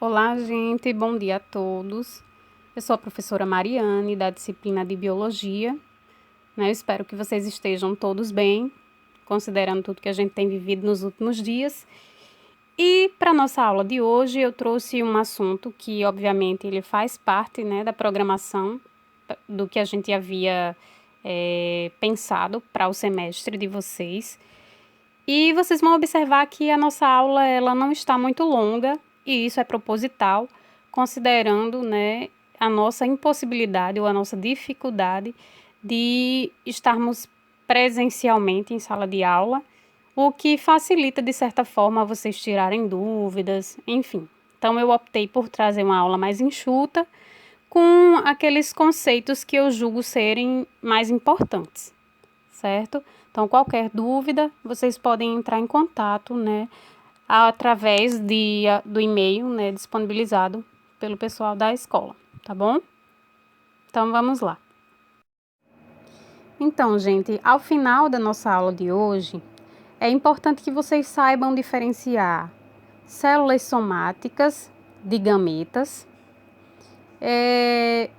Olá, gente, bom dia a todos. Eu sou a professora Mariane, da disciplina de Biologia, né? Eu espero que vocês estejam todos bem, considerando tudo que a gente tem vivido nos últimos dias. E para a nossa aula de hoje, eu trouxe um assunto que, obviamente, ele faz parte, né, da programação do que a gente havia pensado para o semestre de vocês. E vocês vão observar que a nossa aula ela não está muito longa, e isso é proposital, considerando, né, a nossa impossibilidade ou a nossa dificuldade de estarmos presencialmente em sala de aula, o que facilita, de certa forma, vocês tirarem dúvidas, enfim. Então, eu optei por trazer uma aula mais enxuta, com aqueles conceitos que eu julgo serem mais importantes, certo? Então, qualquer dúvida, vocês podem entrar em contato, né, através do e-mail, né, disponibilizado pelo pessoal da escola, tá bom? Então, vamos lá. Então, gente, ao final da nossa aula de hoje, é importante que vocês saibam diferenciar células somáticas de gametas,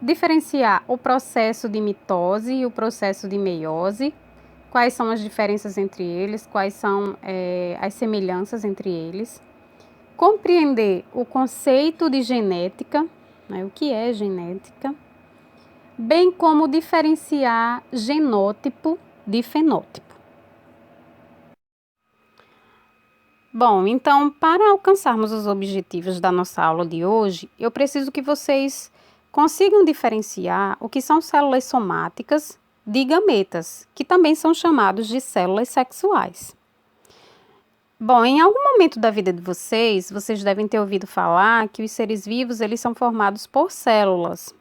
diferenciar o processo de mitose e o processo de meiose, quais são as diferenças entre eles, quais são as semelhanças entre eles, compreender o conceito de genética, né, o que é genética, bem como diferenciar genótipo de fenótipo. Bom, então, para alcançarmos os objetivos da nossa aula de hoje, eu preciso que vocês consigam diferenciar o que são células somáticas de gametas, que também são chamados de células sexuais. Bom, em algum momento da vida de vocês, vocês devem ter ouvido falar que os seres vivos eles são formados por células.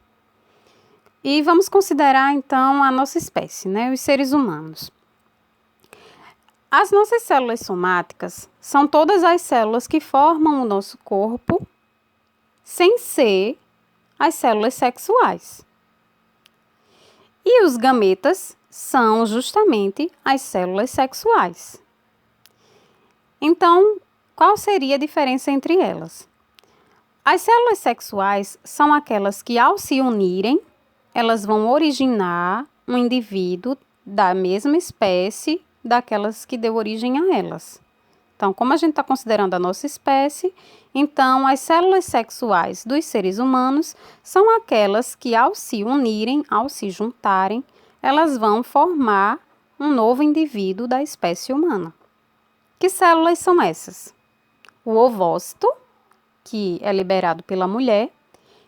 E vamos considerar, então, a nossa espécie, né, os seres humanos. As nossas células somáticas são todas as células que formam o nosso corpo, sem ser as células sexuais. E os gametas são justamente as células sexuais. Então, qual seria a diferença entre elas? As células sexuais são aquelas que, ao se unirem, elas vão originar um indivíduo da mesma espécie daquelas que deu origem a elas. Então, como a gente está considerando a nossa espécie, então as células sexuais dos seres humanos são aquelas que, ao se unirem, ao se juntarem, elas vão formar um novo indivíduo da espécie humana. Que células são essas? O ovócito, que é liberado pela mulher,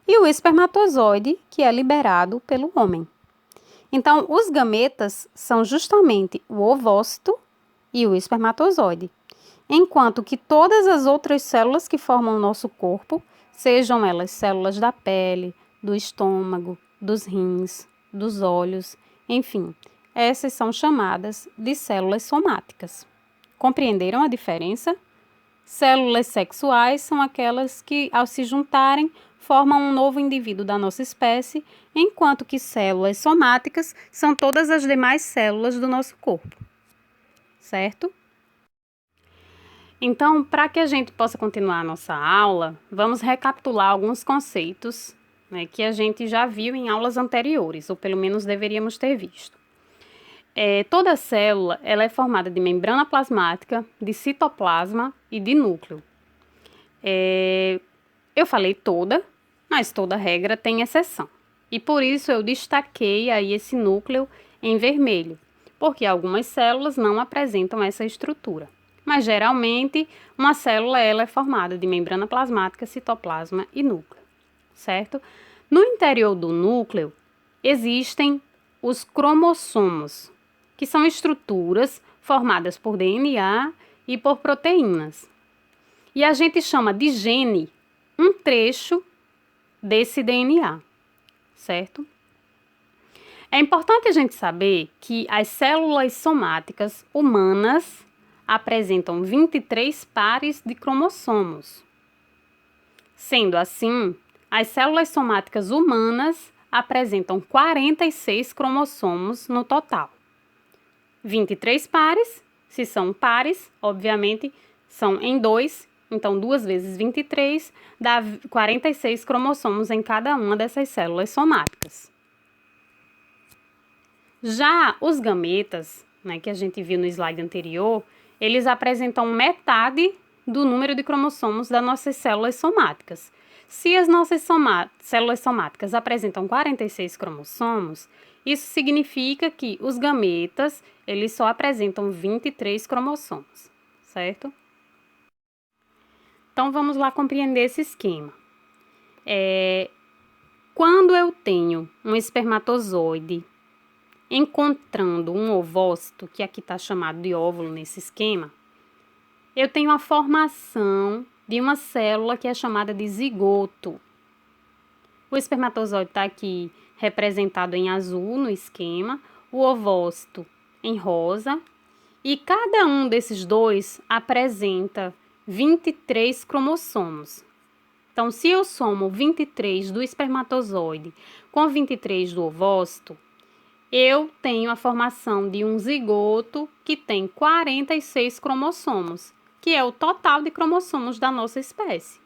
e o espermatozoide, que é liberado pelo homem. Então, os gametas são justamente o ovócito e o espermatozoide, enquanto que todas as outras células que formam o nosso corpo, sejam elas células da pele, do estômago, dos rins, dos olhos, enfim, essas são chamadas de células somáticas. Compreenderam a diferença? Células sexuais são aquelas que, ao se juntarem, formam um novo indivíduo da nossa espécie, enquanto que células somáticas são todas as demais células do nosso corpo. Certo? Então, para que a gente possa continuar a nossa aula, vamos recapitular alguns conceitos, né, que a gente já viu em aulas anteriores, ou pelo menos deveríamos ter visto. Toda célula ela é formada de membrana plasmática, de citoplasma e de núcleo. Eu falei toda, mas toda regra tem exceção. E por isso eu destaquei aí esse núcleo em vermelho, porque algumas células não apresentam essa estrutura. Mas geralmente uma célula ela é formada de membrana plasmática, citoplasma e núcleo, certo? No interior do núcleo existem os cromossomos, que são estruturas formadas por DNA e por proteínas. E a gente chama de gene um trecho desse DNA, certo? É importante a gente saber que as células somáticas humanas apresentam 23 pares de cromossomos. Sendo assim, as células somáticas humanas apresentam 46 cromossomos no total. 23 pares, se são pares, obviamente, são em 2 Então, 2 vezes 23 dá 46 cromossomos em cada uma dessas células somáticas. Já os gametas, né, que a gente viu no slide anterior, eles apresentam metade do número de cromossomos das nossas células somáticas. Se as nossas células somáticas apresentam 46 cromossomos, isso significa que os gametas, eles só apresentam 23 cromossomos, certo? Então, vamos lá compreender esse esquema. Quando eu tenho um espermatozoide encontrando um ovócito, que aqui está chamado de óvulo nesse esquema, eu tenho a formação de uma célula que é chamada de zigoto. O espermatozoide está aqui representado em azul no esquema, o ovócito em rosa, e cada um desses dois apresenta 23 cromossomos. Então, se eu somo 23 do espermatozoide com 23 do ovócito, eu tenho a formação de um zigoto que tem 46 cromossomos, que é o total de cromossomos da nossa espécie,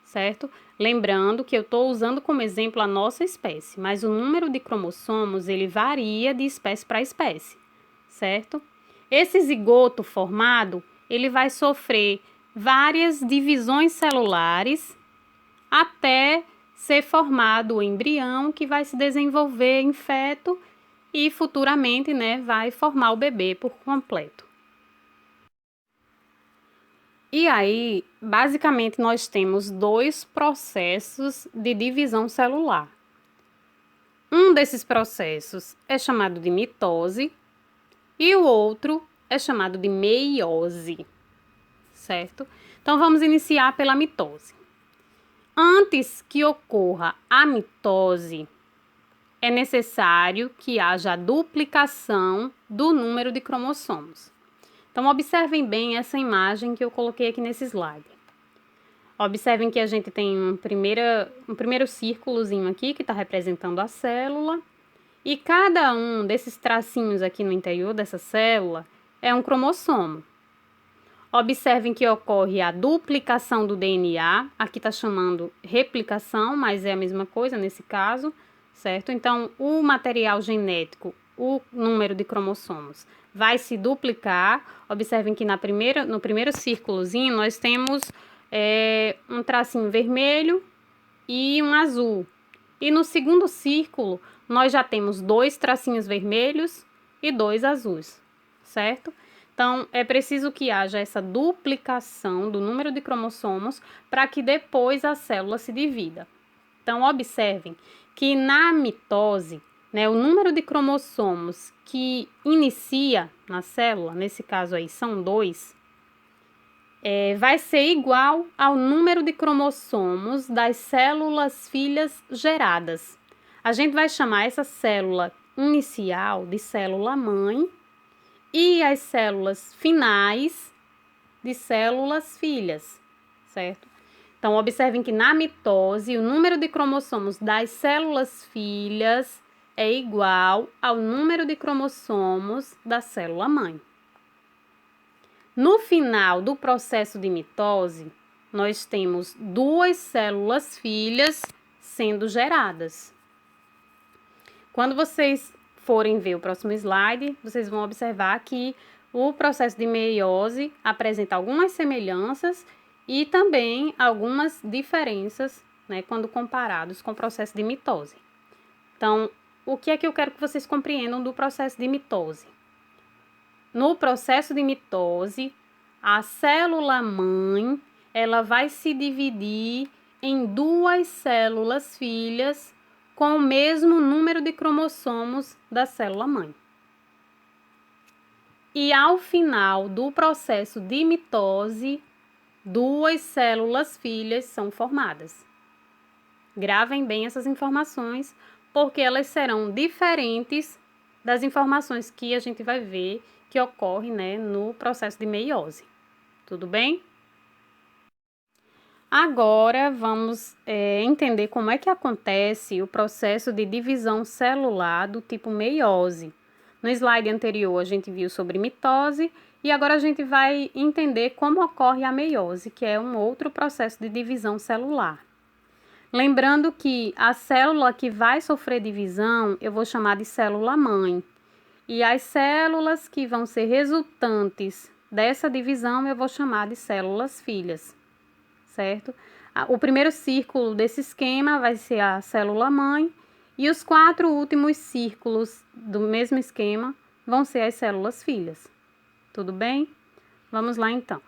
certo? Lembrando que eu estou usando como exemplo a nossa espécie, mas o número de cromossomos, ele varia de espécie para espécie, certo? Esse zigoto formado, ele vai sofrer várias divisões celulares até ser formado o embrião, que vai se desenvolver em feto e futuramente, né, vai formar o bebê por completo. E aí, basicamente, nós temos dois processos de divisão celular. Um desses processos é chamado de mitose e o outro é chamado de meiose, certo? Então, vamos iniciar pela mitose. Antes que ocorra a mitose, é necessário que haja a duplicação do número de cromossomos. Então, observem bem essa imagem que eu coloquei aqui nesse slide. Observem que a gente tem um primeiro círculozinho aqui que está representando a célula, e cada um desses tracinhos aqui no interior dessa célula é um cromossomo. Observem que ocorre a duplicação do DNA, aqui está chamando replicação, mas é a mesma coisa nesse caso, certo? Então, o material genético, o número de cromossomos, vai se duplicar. Observem que no primeiro círculozinho nós temos um tracinho vermelho e um azul. E no segundo círculo nós já temos 2 tracinhos vermelhos e 2 azuis, certo? Então, é preciso que haja essa duplicação do número de cromossomos para que depois a célula se divida. Então, observem que na mitose, né, o número de cromossomos que inicia na célula, nesse caso aí são 2, vai ser igual ao número de cromossomos das células filhas geradas. A gente vai chamar essa célula inicial de célula mãe e as células finais de células filhas, certo? Então, observem que na mitose, o número de cromossomos das células filhas é igual ao número de cromossomos da célula mãe. No final do processo de mitose, nós temos 2 células filhas sendo geradas. Quando vocês forem ver o próximo slide, vocês vão observar que o processo de meiose apresenta algumas semelhanças e também algumas diferenças, né, quando comparados com o processo de mitose. Então, o que é que eu quero que vocês compreendam do processo de mitose? No processo de mitose, a célula mãe, ela vai se dividir em 2 células filhas com o mesmo número de cromossomos da célula mãe. E ao final do processo de mitose, 2 células filhas são formadas. Gravem bem essas informações, porque elas serão diferentes das informações que a gente vai ver que ocorre, né, no processo de meiose. Tudo bem? Agora vamos entender como é que acontece o processo de divisão celular do tipo meiose. No slide anterior a gente viu sobre mitose E agora a gente vai entender como ocorre a meiose, que é um outro processo de divisão celular. Lembrando que a célula que vai sofrer divisão, eu vou chamar de célula-mãe. E as células que vão ser resultantes dessa divisão, eu vou chamar de células-filhas, certo? O primeiro círculo desse esquema vai ser a célula-mãe e os 4 últimos círculos do mesmo esquema vão ser as células-filhas. Tudo bem? Vamos lá então.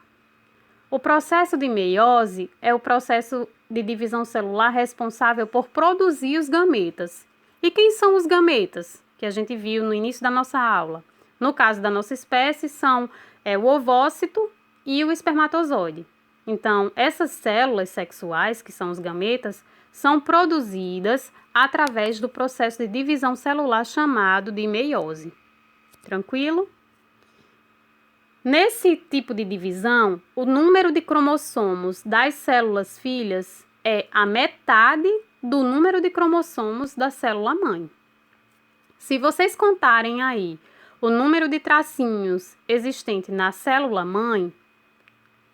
O processo de meiose é o processo de divisão celular responsável por produzir os gametas. E quem são os gametas? Que a gente viu no início da nossa aula. No caso da nossa espécie, são o ovócito e o espermatozoide. Então, essas células sexuais, que são os gametas, são produzidas através do processo de divisão celular chamado de meiose. Tranquilo? Nesse tipo de divisão, o número de cromossomos das células filhas é a metade do número de cromossomos da célula-mãe. Se vocês contarem aí o número de tracinhos existente na célula-mãe,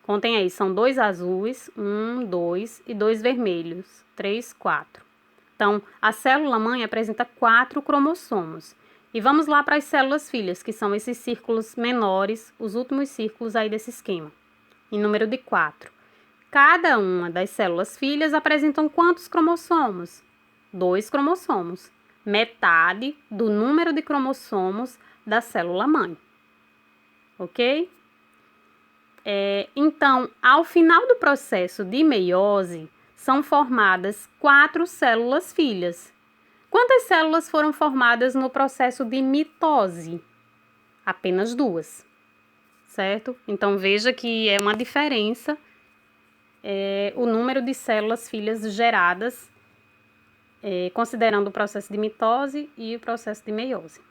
contem aí, são 2 azuis, 1, 2 e 2 vermelhos, 3, 4. Então, a célula-mãe apresenta 4 cromossomos. E vamos lá para as células filhas, que são esses círculos menores, os últimos círculos aí desse esquema, em número de 4. Cada uma das células filhas apresentam quantos cromossomos? 2 cromossomos, metade do número de cromossomos da célula-mãe. Ok? Então, ao final do processo de meiose, são formadas 4 células filhas. Quantas células foram formadas no processo de mitose? Apenas 2, certo? Então, veja que é uma diferença o número de células filhas geradas, considerando o processo de mitose e o processo de meiose.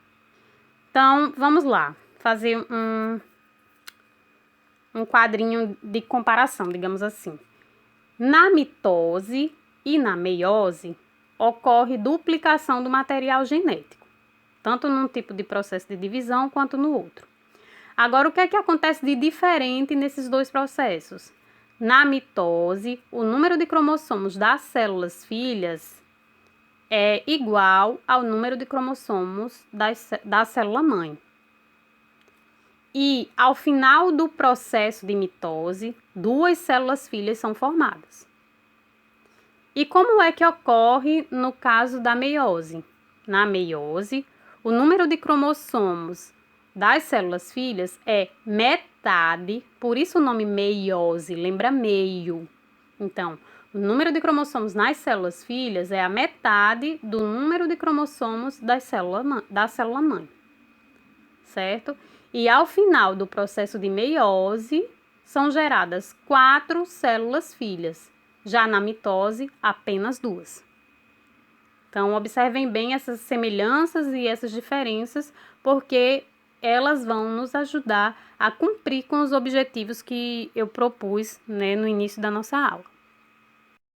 Então, vamos lá, fazer um quadrinho de comparação, digamos assim. Na mitose e na meiose, ocorre duplicação do material genético, tanto num tipo de processo de divisão quanto no outro. Agora, o que é que acontece de diferente nesses dois processos? Na mitose, o número de cromossomos das células filhas é igual ao número de cromossomos da célula-mãe. E, ao final do processo de mitose, 2 células filhas são formadas. E como é que ocorre no caso da meiose? Na meiose, o número de cromossomos das células filhas é metade, por isso o nome meiose, lembra meio. Então, o número de cromossomos nas células filhas é a metade do número de cromossomos da célula-mãe, certo? E ao final do processo de meiose, são geradas 4 células filhas. Já na mitose, apenas 2. Então, observem bem essas semelhanças e essas diferenças, porque elas vão nos ajudar a cumprir com os objetivos que eu propus, no início da nossa aula.